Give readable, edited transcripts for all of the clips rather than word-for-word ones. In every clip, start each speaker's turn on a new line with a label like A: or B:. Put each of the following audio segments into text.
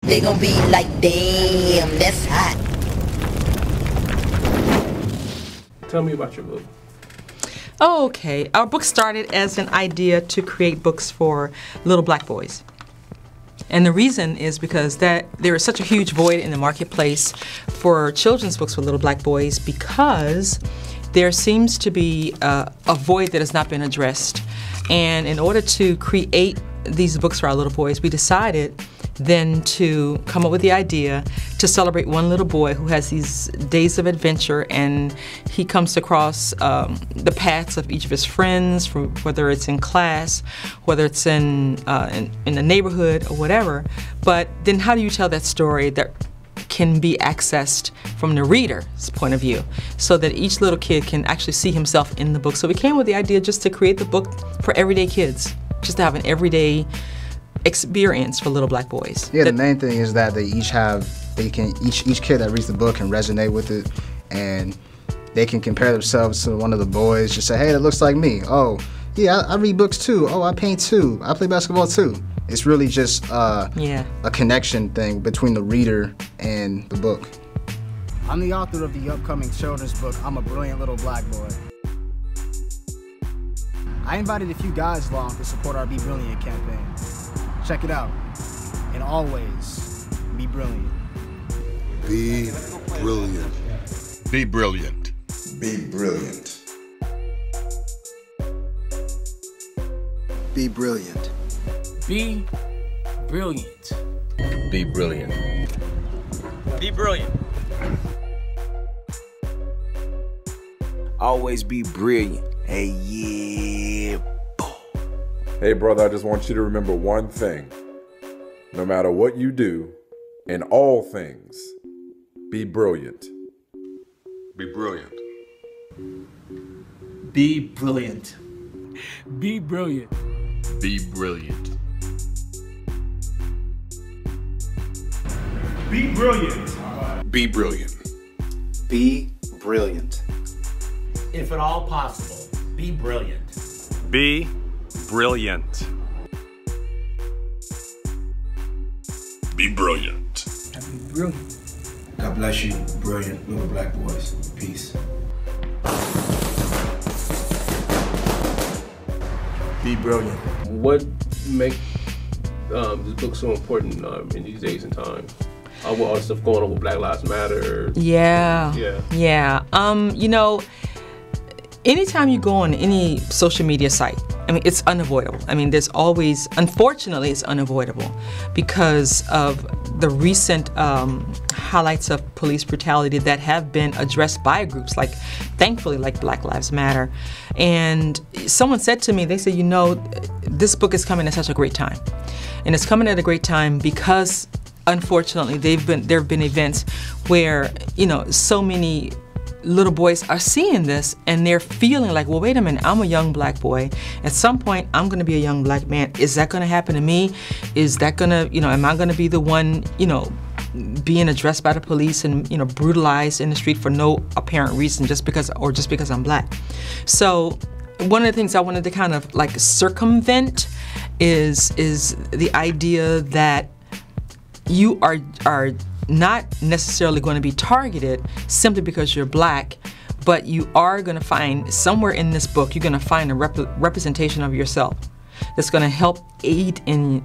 A: they gon' be like, damn, that's hot.
B: Tell me about your book.
C: Okay, our book started as an idea to create books for little black boys. And the reason is because there is such a huge void in the marketplace for children's books for little black boys, because there seems to be a void that has not been addressed. And in order to create these books for our little boys, we decided then to come up with the idea to celebrate one little boy who has these days of adventure, and he comes across the paths of each of his friends, whether it's in class, whether it's in the neighborhood or whatever. But then how do you tell that story that can be accessed from the reader's point of view, so that each little kid can actually see himself in the book? So we came with the idea just to create the book for everyday kids, just to have an everyday experience for little black boys.
D: Yeah, the main thing is that each kid that reads the book can resonate with it, and they can compare themselves to one of the boys, just say, hey, that looks like me. Oh, yeah, I read books too. Oh, I paint too. I play basketball too. It's really just a connection thing between the reader and the book.
E: I'm the author of the upcoming children's book, I'm a Brilliant Little Black Boy. I invited a few guys along to support our Be Brilliant campaign. Check it out. And always, be brilliant.
F: Be brilliant. Be brilliant.
G: Be brilliant.
E: Be brilliant.
H: Be brilliant.
I: Be brilliant.
H: Be brilliant.
I: Always be brilliant. Hey, yeah.
J: Hey, brother, I just want you to remember one thing. No matter what you do, in all things, be brilliant.
F: Be brilliant.
H: Be brilliant. Be brilliant.
I: Be brilliant.
B: Be brilliant.
F: Be brilliant.
E: Be brilliant.
H: If at all possible, be brilliant.
K: Be brilliant.
F: Be brilliant.
H: Be brilliant.
G: God bless you, brilliant little black boys. Peace.
E: Be brilliant.
B: What makes this book so important in these days and times? With all the stuff going on with Black Lives Matter.
C: Yeah.
B: Yeah.
C: You know, anytime you go on any social media site, I mean, it's unavoidable. I mean, there's always, unfortunately, it's unavoidable because of the recent highlights of police brutality that have been addressed by groups like, thankfully, like Black Lives Matter. And someone said to me, they said, you know, this book is coming at such a great time. And it's coming at a great time because, unfortunately, there have been events where, you know, so many little boys are seeing this and they're feeling like, well, wait a minute, I'm a young black boy. At some point, I'm going to be a young black man. Is that going to happen to me? Is that going to, you know, am I going to be the one, you know, being addressed by the police and, you know, brutalized in the street for no apparent reason just because I'm black? So one of the things I wanted to kind of like circumvent is the idea that you are not necessarily going to be targeted simply because you're black, but you are going to find somewhere in this book, you're going to find a representation of yourself that's going to help aid in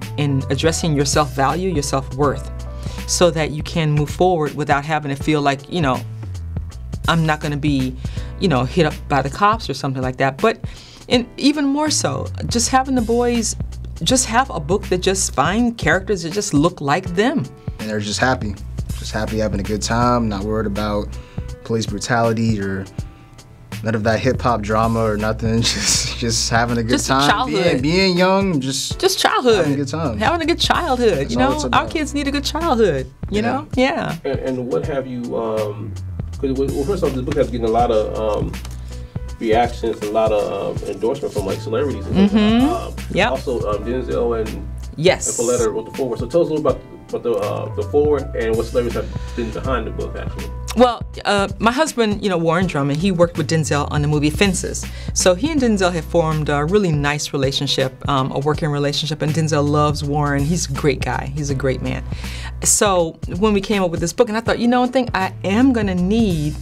C: addressing your self-value, your self-worth, so that you can move forward without having to feel like, you know, I'm not going to be, you know, hit up by the cops or something like that. But even more so, just having the boys just have a book that just find characters that just look like them.
D: And they're just happy having a good time, not worried about police brutality or none of that hip-hop drama or nothing. Just having a good time.
C: Childhood.
D: Being young, just childhood. Having a good time.
C: Having a good childhood.
D: That's
C: you know, our kids need a good childhood. You know, yeah.
B: And what have you? Well, first off, this book has getting a lot of reactions, and a lot of endorsement from like celebrities. And
C: yeah.
B: Also, Denzel and
C: yes,
B: Pauletta wrote the foreword. So tell us a little about the foreword and what celebrities have been behind the book, actually.
C: Well, my husband, Warren Drummond, he worked with Denzel on the movie Fences. So he and Denzel have formed a really nice relationship, a working relationship, and Denzel loves Warren. He's a great guy. He's a great man. So when we came up with this book, and I thought, one thing I am going to need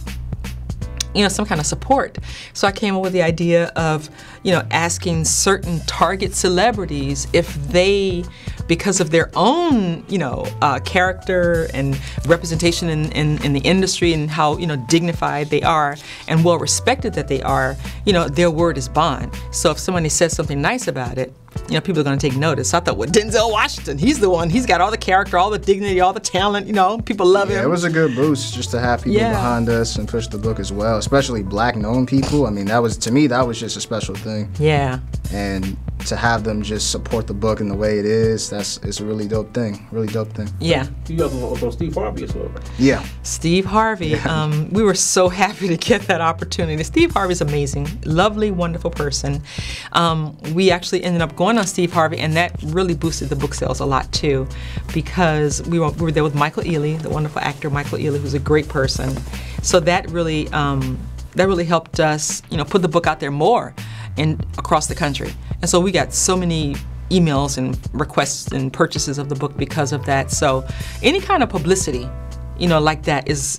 C: some kind of support. So I came up with the idea of, asking certain target celebrities if they, because of their own, character and representation in the industry and how, dignified they are and well respected that they are, their word is bond. So if somebody says something nice about it, people are going to take notice. So I thought, well, Denzel Washington, he's the one. He's got all the character, all the dignity, all the talent, people love him.
D: Yeah, it was a good boost just to have people behind us and push the book as well, especially black known people. I mean, that was just a special thing.
C: Yeah.
D: And to have them just support the book in the way it is, it's a really dope thing. Really dope thing.
C: Yeah.
B: You guys were on Steve Harvey as well, right?
D: Yeah.
C: Steve Harvey. We were so happy to get that opportunity. Steve Harvey's amazing. Lovely, wonderful person. We actually ended up going on Steve Harvey, and that really boosted the book sales a lot too, because we were there with Michael Ealy, the wonderful actor Michael Ealy, who's a great person. So that really helped us, put the book out there more and across the country. And so we got so many emails and requests and purchases of the book because of that. So any kind of publicity, like that is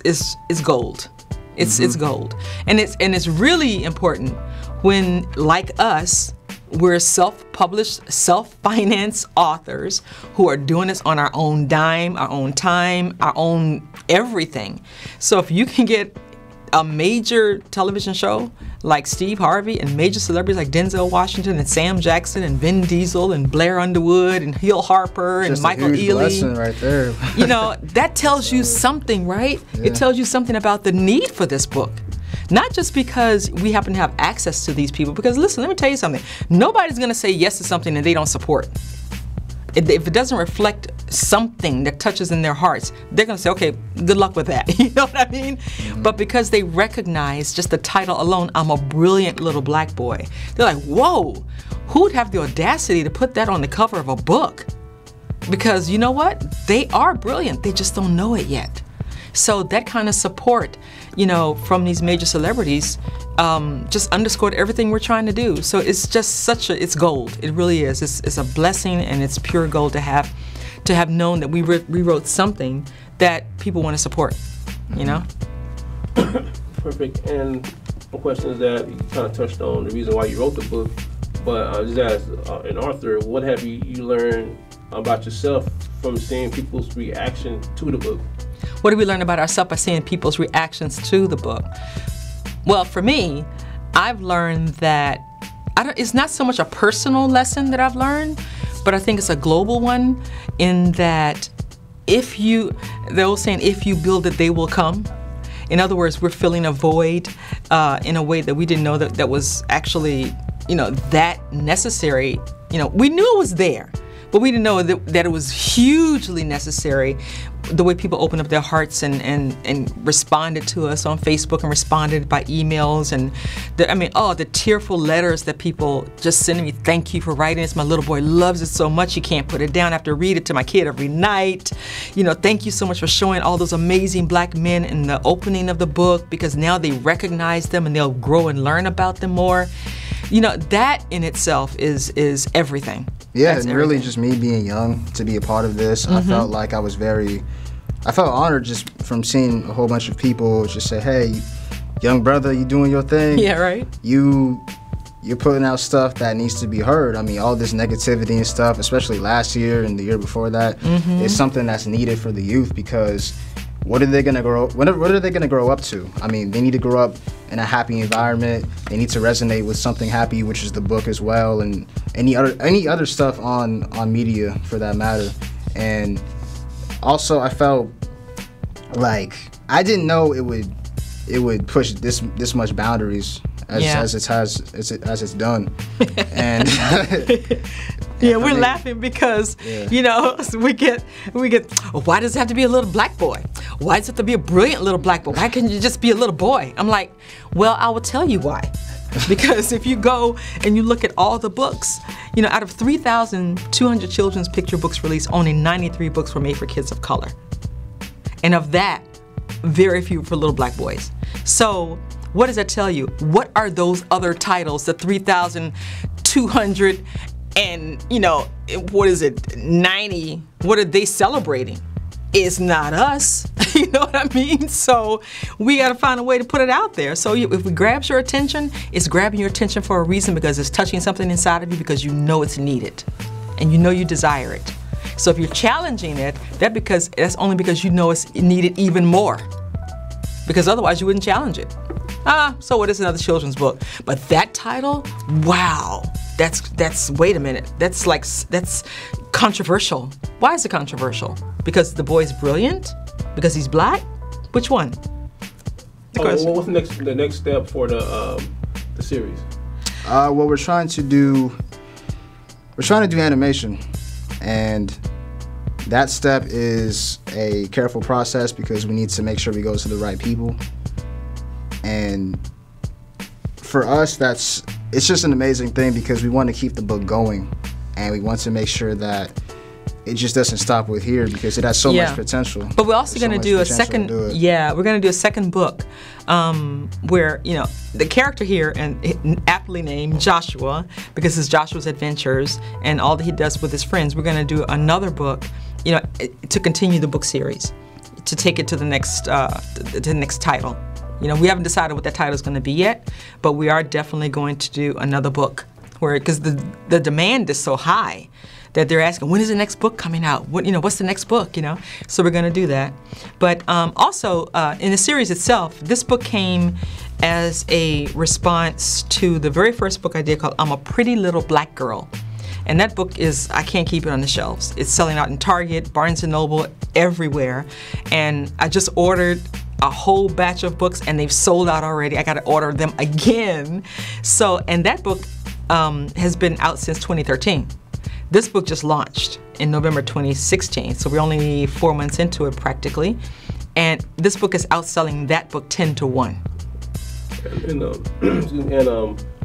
C: gold. It's gold. And it's really important when, like us, we're self-published, self-financed authors who are doing this on our own dime, our own time, our own everything. So if you can get a major television show like Steve Harvey and major celebrities like Denzel Washington and Sam Jackson and Vin Diesel and Blair Underwood and Hill Harper and Michael Ealy.
D: Lesson right there.
C: That tells you something, right? Yeah. It tells you something about the need for this book. Not just because we happen to have access to these people, because listen, let me tell you something. Nobody's going to say yes to something that they don't support. If it doesn't reflect something that touches in their hearts, they're going to say, okay, good luck with that. You know what I mean? Mm-hmm. But because they recognize just the title alone, I'm a brilliant little black boy, they're like, whoa, who would have the audacity to put that on the cover of a book? Because you know what? They are brilliant. They just don't know it yet. So that kind of support, from these major celebrities, just underscored everything we're trying to do. So it's just it's gold. It really is. It's a blessing, and it's pure gold to have known that we wrote something that people want to support,
B: Perfect. And the question is that you kind of touched on the reason why you wrote the book, but just as an author, what have you learned about yourself from seeing people's reaction to the book?
C: What do we learn about ourselves by seeing people's reactions to the book? Well, for me, I've learned that it's not so much a personal lesson that I've learned, but I think it's a global one, in that the old saying, if you build it, they will come. In other words, we're filling a void in a way that we didn't know that was actually, that necessary. We knew it was there, but we didn't know that it was hugely necessary. The way people opened up their hearts and responded to us on Facebook and responded by emails, and the tearful letters that people just sending me. Thank you for writing this. My little boy loves it so much he can't put it down. I have to read it to my kid every night. Thank you so much for showing all those amazing black men in the opening of the book, because now they recognize them and they'll grow and learn about them more. That in itself is everything.
D: Yeah,
C: That's
D: and
C: everything.
D: Really just me being young to be a part of this, I felt like I felt honored just from seeing a whole bunch of people just say, hey, young brother, you doing your thing.
C: Yeah, right.
D: You're putting out stuff that needs to be heard. All this negativity and stuff, especially last year and the year before that, is something that's needed for the youth, because what are they gonna grow up to? They need to grow up in a happy environment. They need to resonate with something happy, which is the book as well, and any other stuff on media for that matter. And also, I felt like I didn't know it would push this much boundaries as it's done. And
C: yeah, we're laughing because we get why does it have to be a little black boy? Why does it have to be a brilliant little black boy? Why can't you just be a little boy? I'm like, well, I will tell you why. Because if you go and you look at all the books, out of 3,200 children's picture books released, only 93 books were made for kids of color. And of that, very few for little black boys. So what does that tell you? What are those other titles, the 3,200 and, you know, what is it, 90, what are they celebrating? It's not us, you know what I mean? So we gotta find a way to put it out there. So if it grabs your attention, it's grabbing your attention for a reason, because it's touching something inside of you, because you know it's needed and you know you desire it. So if you're challenging it, that's only because you know it's needed even more, because otherwise you wouldn't challenge it. So it is another children's book. But that title, wow, that's wait a minute, that's controversial. Why is it controversial? Because the boy's brilliant? Because he's black? Which one?
B: What's the next step for the series?
D: Well, we're trying to do animation, and that step is a careful process because we need to make sure we go to the right people. And for us, it's just an amazing thing, because we want to keep the book going, and we want to make sure that it just doesn't stop with here, because it has so much potential.
C: But we're also going to do a second. Yeah, we're going to do a second book, where, you know, the character here, and aptly named Joshua, because it's Joshua's adventures and all that he does with his friends. We're going to do another book, you know, to continue the book series, to take it to the next title. You know, we haven't decided what that title is going to be yet, but we are definitely going to do another book, because the demand is so high that they're asking, when is the next book coming out? What's the next book? You know, so we're going to do that. But also in the series itself, this book came as a response to the very first book I did called "I'm a Pretty Little Black Girl." And that book I can't keep it on the shelves. It's selling out in Target, Barnes & Noble, everywhere. And I just ordered a whole batch of books, and they've sold out already. I got to order them again. So, and that book has been out since 2013. This book just launched in November 2016, so we're only 4 months into it practically. And this book is outselling that book 10-1.
B: And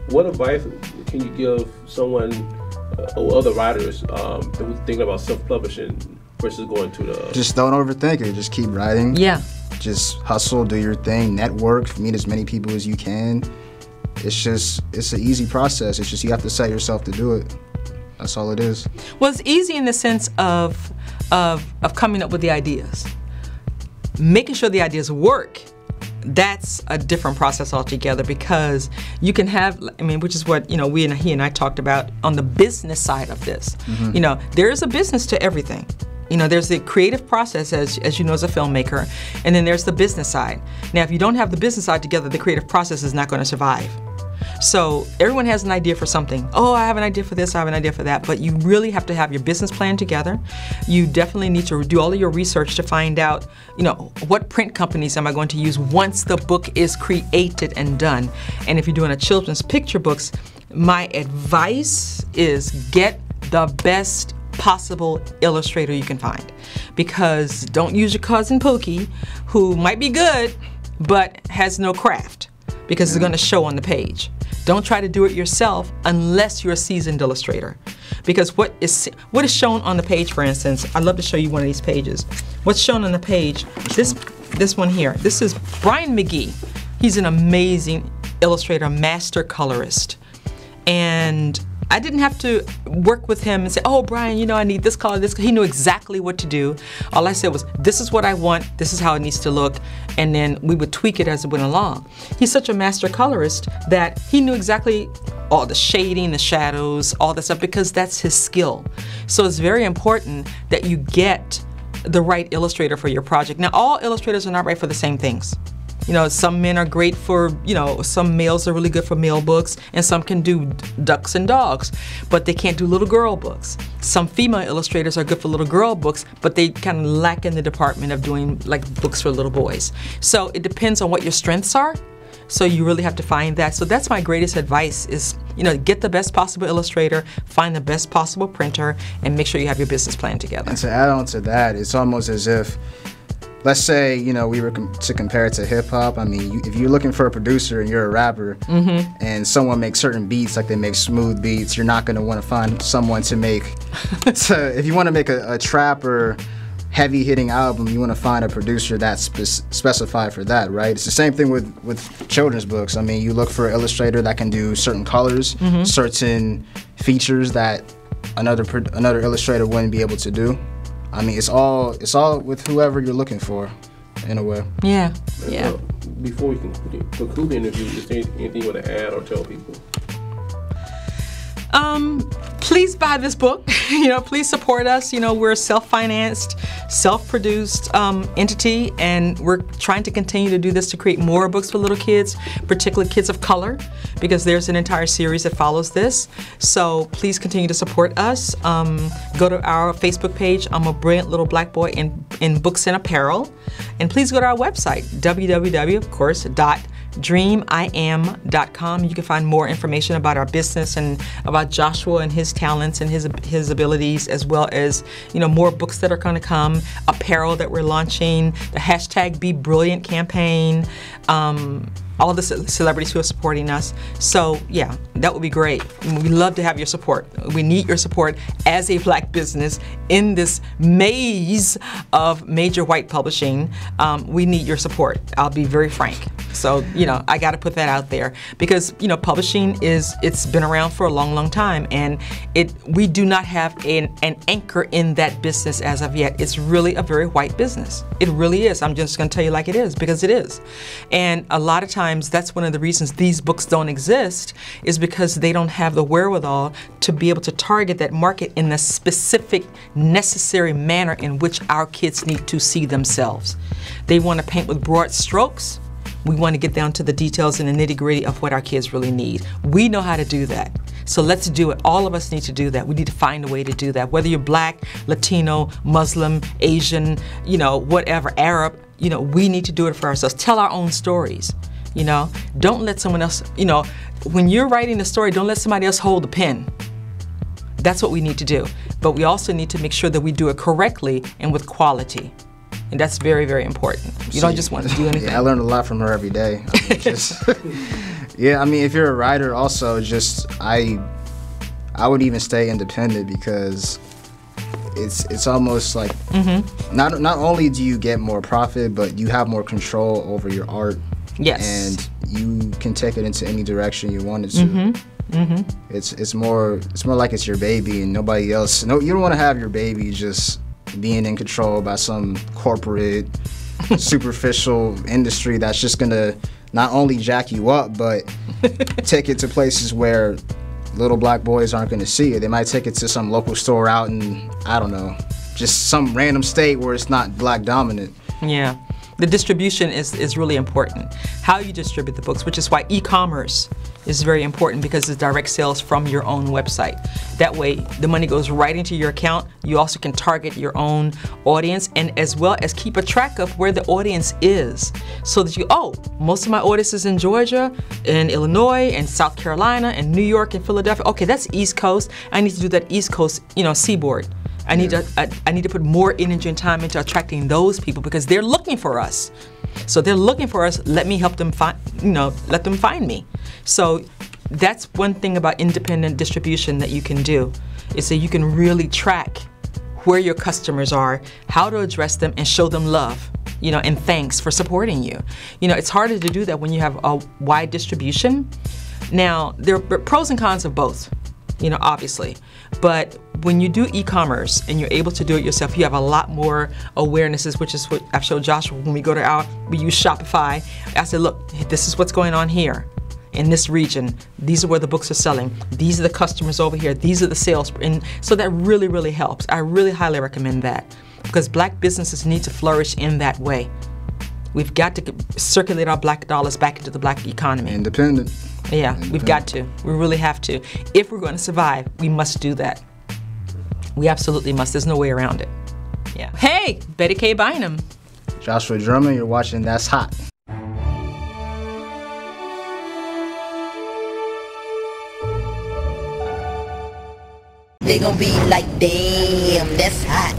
B: what advice can you give someone or other writers that were thinking about self-publishing versus going to the...
D: Just don't overthink it. Just keep writing.
C: Yeah.
D: Just hustle, do your thing, network, meet as many people as you can. It's an easy process. It's just you have to set yourself to do it. That's all it is.
C: Well, it's easy in the sense of coming up with the ideas. Making sure the ideas work, that's a different process altogether, because you can have, which is what, he and I talked about on the business side of this. Mm-hmm. There is a business to everything. There's the creative process, as you know, as a filmmaker, and then there's the business side. Now, if you don't have the business side together, the creative process is not going to survive. So everyone has an idea for something. Oh, I have an idea for this, I have an idea for that. But you really have to have your business plan together. You definitely need to do all of your research to find out, what print companies am I going to use once the book is created and done. And if you're doing a children's picture books, my advice is get the best possible illustrator you can find. Because don't use your cousin Pookie, who might be good, but has no craft, because it's going to show on the page. Don't try to do it yourself unless you're a seasoned illustrator. Because what is shown on the page, for instance, I'd love to show you one of these pages. What's shown on the page, this one here, this is Brian McGee. He's an amazing illustrator, master colorist. And I didn't have to work with him and say, oh, Brian, I need this color, this color. He knew exactly what to do. All I said was, this is what I want, this is how it needs to look, and then we would tweak it as it went along. He's such a master colorist that he knew exactly all the shading, the shadows, all that stuff, because that's his skill. So it's very important that you get the right illustrator for your project. Now, all illustrators are not right for the same things. Some men are great for, some males are really good for male books, and some can do ducks and dogs, but they can't do little girl books. Some female illustrators are good for little girl books, but they kind of lack in the department of doing books for little boys. So it depends on what your strengths are. So you really have to find that. So that's my greatest advice is, get the best possible illustrator, find the best possible printer, and make sure you have your business plan together.
D: And to add on to that, it's almost as if, let's say, we were to compare it to hip hop. If you're looking for a producer and you're a rapper, mm-hmm. and someone makes certain beats, like they make smooth beats, you're not going to want to find someone to make, if you want to make a trap or heavy hitting album, you want to find a producer that's specified for that, right? It's the same thing with children's books. I mean, you look for an illustrator that can do certain colors, certain features that another illustrator wouldn't be able to do. I mean, it's all with whoever you're looking for, in a way.
C: Yeah.
B: Before we conclude the interview, is there anything you want to add or tell people?
C: Please buy this book. Please support us. We're a self-financed, self-produced entity, and we're trying to continue to do this to create more books for little kids, particularly kids of color, because there's an entire series that follows this. So please continue to support us. Go to our Facebook page, I'm a Brilliant Little Black Boy in Books and Apparel. And please go to our website, www.dreamim.com. You can find more information about our business and about Joshua and his talents and his abilities, as well as more books that are going to come, apparel that we're launching, the hashtag Be Brilliant campaign, all the celebrities who are supporting us. So yeah, that would be great. We love to have your support. We need your support as a black business in this maze of major white publishing. We need your support. I'll be very frank. So, I got to put that out there because, publishing it's been around for a long, long time, and we do not have an anchor in that business as of yet. It's really a very white business. It really is. I'm just going to tell you like it is, because it is. And a lot of times that's one of the reasons these books don't exist, is because they don't have the wherewithal to be able to target that market in the specific, necessary manner in which our kids need to see themselves. They want to paint with broad strokes. We want to get down to the details and the nitty-gritty of what our kids really need. We know how to do that. So let's do it. All of us need to do that. We need to find a way to do that. Whether you're black, Latino, Muslim, Asian, whatever, Arab, we need to do it for ourselves. Tell our own stories. Don't let someone else, when you're writing a story, don't let somebody else hold the pen. That's what we need to do. But we also need to make sure that we do it correctly and with quality. And that's very, very important. You don't just want to do anything.
D: Yeah, I learned a lot from her every day. If you're a writer also, I would even stay independent, because it's almost like not only do you get more profit, but you have more control over your art.
C: Yes.
D: And you can take it into any direction you want it to. It's more like it's your baby and nobody else. No, you don't want to have your baby just being in control by some corporate, superficial industry that's just gonna not only jack you up, but take it to places where little black boys aren't gonna see it. They might take it to some local store out in, I don't know, just some random state where it's not black dominant.
C: Yeah. The distribution is really important. How you distribute the books, which is why e-commerce is very important, because it's direct sales from your own website. That way, the money goes right into your account. You also can target your own audience, and as well as keep a track of where the audience is, so that most of my audience is in Georgia, and Illinois, and South Carolina, and New York, and Philadelphia. Okay, that's East Coast. I need to do that East Coast, seaboard. I need to put more energy and time into attracting those people, because they're looking for us. So they're looking for us. Let me help them find, let them find me. So that's one thing about independent distribution that you can do, is that you can really track where your customers are, how to address them, and show them love, and thanks for supporting you. It's harder to do that when you have a wide distribution. Now, there are pros and cons of both, obviously. But when you do e-commerce and you're able to do it yourself, you have a lot more awarenesses, which is what I've showed Joshua when we use Shopify. I said, look, this is what's going on here in this region. These are where the books are selling. These are the customers over here. These are the sales. And so that really, really helps. I really highly recommend that, because black businesses need to flourish in that way. We've got to circulate our black dollars back into the black economy.
D: Independent.
C: Yeah, we've got to. We really have to. If we're going to survive, we must do that. We absolutely must. There's no way around it. Yeah. Hey, Betty K. Bynum.
D: Joshua Drummond, you're watching That's Hot.
A: They gon' be like, damn, that's hot.